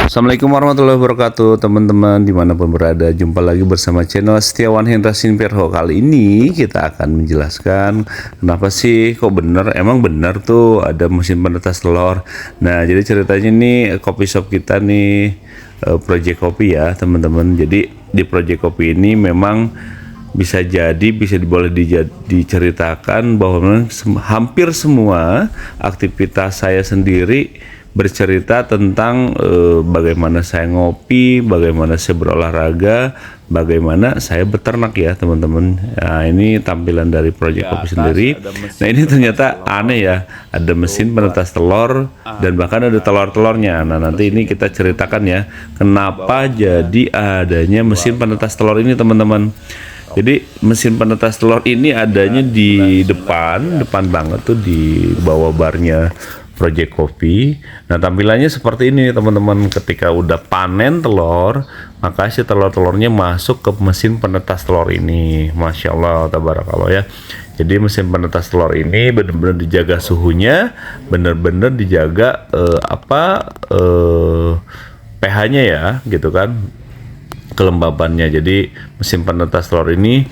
Assalamualaikum warahmatullahi wabarakatuh, teman-teman dimanapun berada. Jumpa lagi bersama channel Setiawan Hendra Sinperho. Kali ini kita akan menjelaskan kenapa sih kok bener, emang bener tuh ada mesin penetas telur. Nah, jadi ceritanya nih kopi shop kita nih, Project Kopi ya teman-teman. Jadi di Project Kopi ini memang bisa boleh diceritakan bahwa memang hampir semua aktivitas saya sendiri bercerita tentang bagaimana saya ngopi, bagaimana saya berolahraga, bagaimana saya beternak ya teman-teman. Nah, ini tampilan dari Project Kopi sendiri. Nah, ini ternyata aneh ya, ada mesin penetas telur dan bahkan ada telur-telurnya. Nah, nanti ini kita ceritakan ya kenapa jadi adanya mesin penetas telur ini teman-teman. Jadi mesin penetas telur ini adanya di depan banget tuh di bawah barnya Project Kopi. Nah, tampilannya seperti ini teman-teman. Ketika udah panen telur, maka si telur-telurnya masuk ke mesin penetas telur ini. Masya Allah, tabarakallah ya. Jadi mesin penetas telur ini benar-benar dijaga suhunya, benar-benar dijaga pH-nya ya, gitu kan, kelembabannya. Jadi mesin penetas telur ini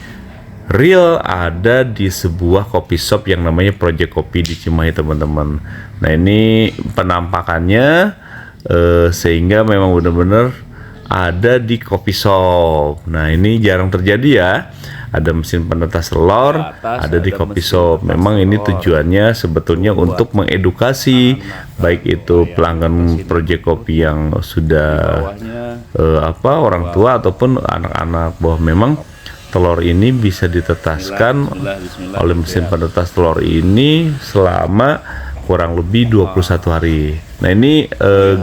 real ada di sebuah kopi shop yang namanya Project Kopi di Cimahi teman-teman. Nah, ini penampakannya sehingga memang benar-benar ada di kopi shop. Nah, ini jarang terjadi ya, ada mesin penetas telur ada di kopi shop. Memang ini tujuannya sebetulnya untuk mengedukasi baik itu pelanggan Project Kopi yang sudah orang tua ataupun anak-anak, bahwa memang telur ini bisa ditetaskan oleh mesin penetas telur ini selama kurang lebih 21 hari. Nah, ini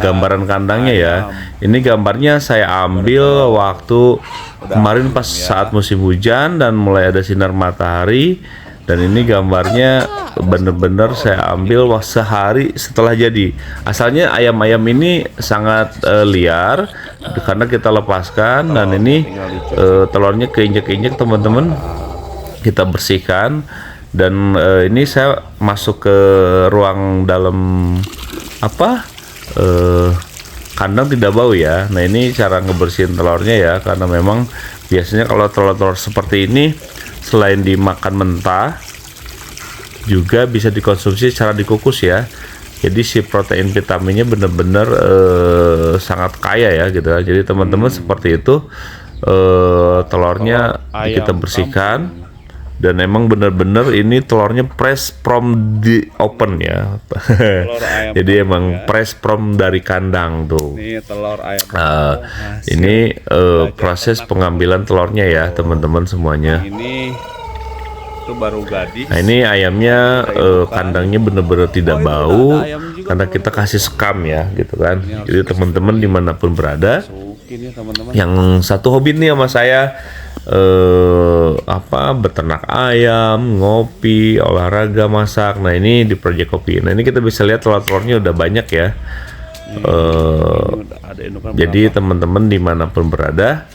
gambaran kandangnya ya. Ini gambarnya saya ambil waktu kemarin pas saat musim hujan dan mulai ada sinar matahari. Dan ini gambarnya bener-bener saya ambil sehari setelah jadi. Asalnya ayam-ayam ini sangat liar karena kita lepaskan, dan ini telurnya keinjek-injek teman-teman, kita bersihkan. Dan ini saya masuk ke ruang dalam kandang tidak bau ya. Nah, ini cara ngebersihin telurnya ya, karena memang biasanya kalau telur-telur seperti ini selain dimakan mentah juga bisa dikonsumsi secara dikukus ya. Jadi si protein vitaminnya benar-benar sangat kaya ya gitu. Jadi teman-teman seperti itu, telurnya kita bersihkan. Dan emang bener-bener ini telurnya fresh from the open ya. Jadi emang fresh from dari kandang tuh. Ini telur ayam. Ini proses pengambilan telurnya ya teman-teman semuanya. Ini itu baru gadis. Nah, ini ayamnya kandangnya bener-bener tidak bau karena kita kasih sekam ya gitu kan. Jadi teman-teman dimanapun berada, yang satu hobi nih sama saya, beternak ayam, ngopi, olahraga, masak. Nah, ini di Project Kopi. Nah, ini kita bisa lihat telur-telurnya udah banyak ya. Jadi teman-teman dimanapun berada,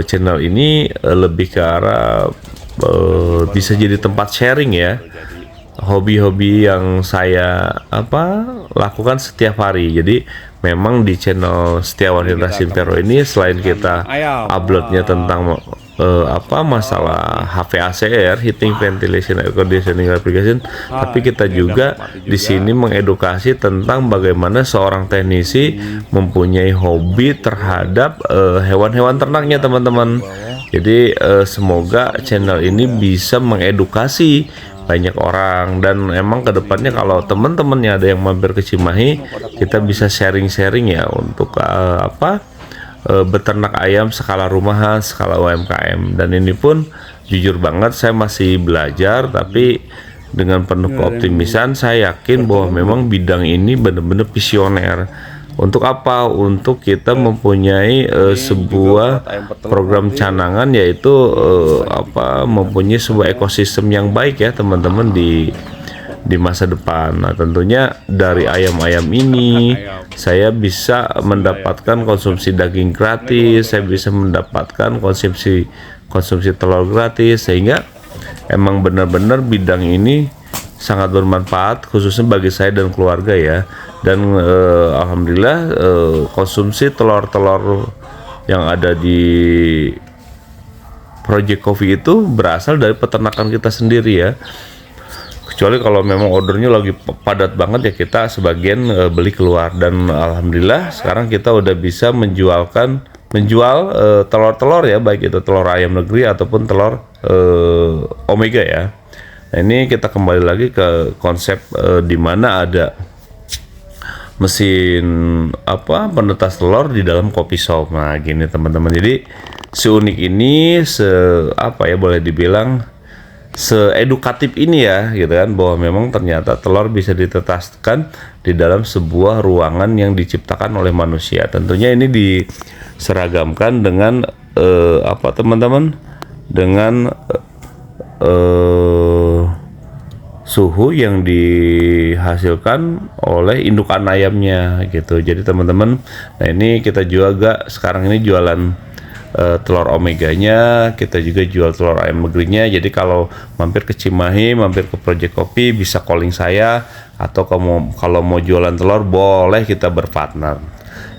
channel ini lebih ke arah bisa jadi tempat sharing ya, hobi-hobi yang saya lakukan setiap hari. Jadi memang di channel Setiawan Hendra Sinperho ini selain kita uploadnya tentang masalah HVACR, heating, ventilation, air conditioning application, tapi kita juga di sini mengedukasi tentang bagaimana seorang teknisi mempunyai hobi terhadap hewan-hewan ternaknya teman-teman. Jadi semoga channel ini bisa mengedukasi banyak orang, dan emang kedepannya kalau teman-temannya ada yang mampir ke Cimahi, kita bisa sharing-sharing ya untuk beternak ayam skala rumahan, skala UMKM. Dan ini pun jujur banget saya masih belajar, tapi dengan penuh keoptimisan saya yakin bahwa memang bidang ini benar-benar visioner. Untuk apa? Untuk kita mempunyai sebuah program canangan, yaitu mempunyai sebuah ekosistem yang baik ya teman-teman di masa depan. Nah, tentunya dari ayam-ayam ini saya bisa mendapatkan konsumsi daging gratis, saya bisa mendapatkan konsumsi telur gratis, sehingga emang benar-benar bidang ini sangat bermanfaat khususnya bagi saya dan keluarga ya. dan alhamdulillah konsumsi telur-telur yang ada di Project Coffee itu berasal dari peternakan kita sendiri ya. Kecuali kalau memang ordernya lagi padat banget ya kita sebagian beli keluar, dan alhamdulillah sekarang kita udah bisa menjual telur-telur ya, baik itu telur ayam negeri ataupun telur omega ya. Nah, ini kita kembali lagi ke konsep di mana ada mesin penetas telur di dalam kopi shop. Nah, gini teman-teman. Jadi seunik ini, boleh dibilang seedukatif ini ya, gitu kan, bahwa memang ternyata telur bisa ditetaskan di dalam sebuah ruangan yang diciptakan oleh manusia. Tentunya ini diseragamkan dengan teman-teman, dengan suhu yang dihasilkan oleh indukan ayamnya gitu. Jadi teman-teman, nah ini kita juga sekarang ini jualan telur omeganya, kita juga jual telur ayam negerinya. Jadi kalau mampir ke Cimahi, mampir ke Project Coffee, bisa calling saya, atau kalau mau jualan telur boleh kita berpartner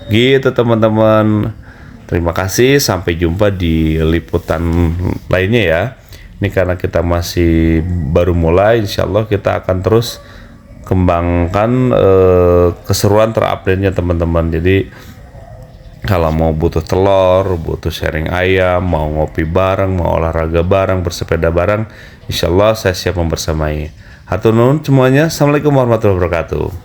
gitu teman-teman. Terima kasih, sampai jumpa di liputan lainnya ya. Ini karena kita masih baru mulai, insya Allah kita akan terus kembangkan keseruan terupdate-nya teman-teman. Jadi kalau mau butuh telur, butuh sharing ayam, mau ngopi bareng, mau olahraga bareng, bersepeda bareng, insya Allah saya siap membersamai. Hatur nuhun semuanya. Assalamualaikum warahmatullahi wabarakatuh.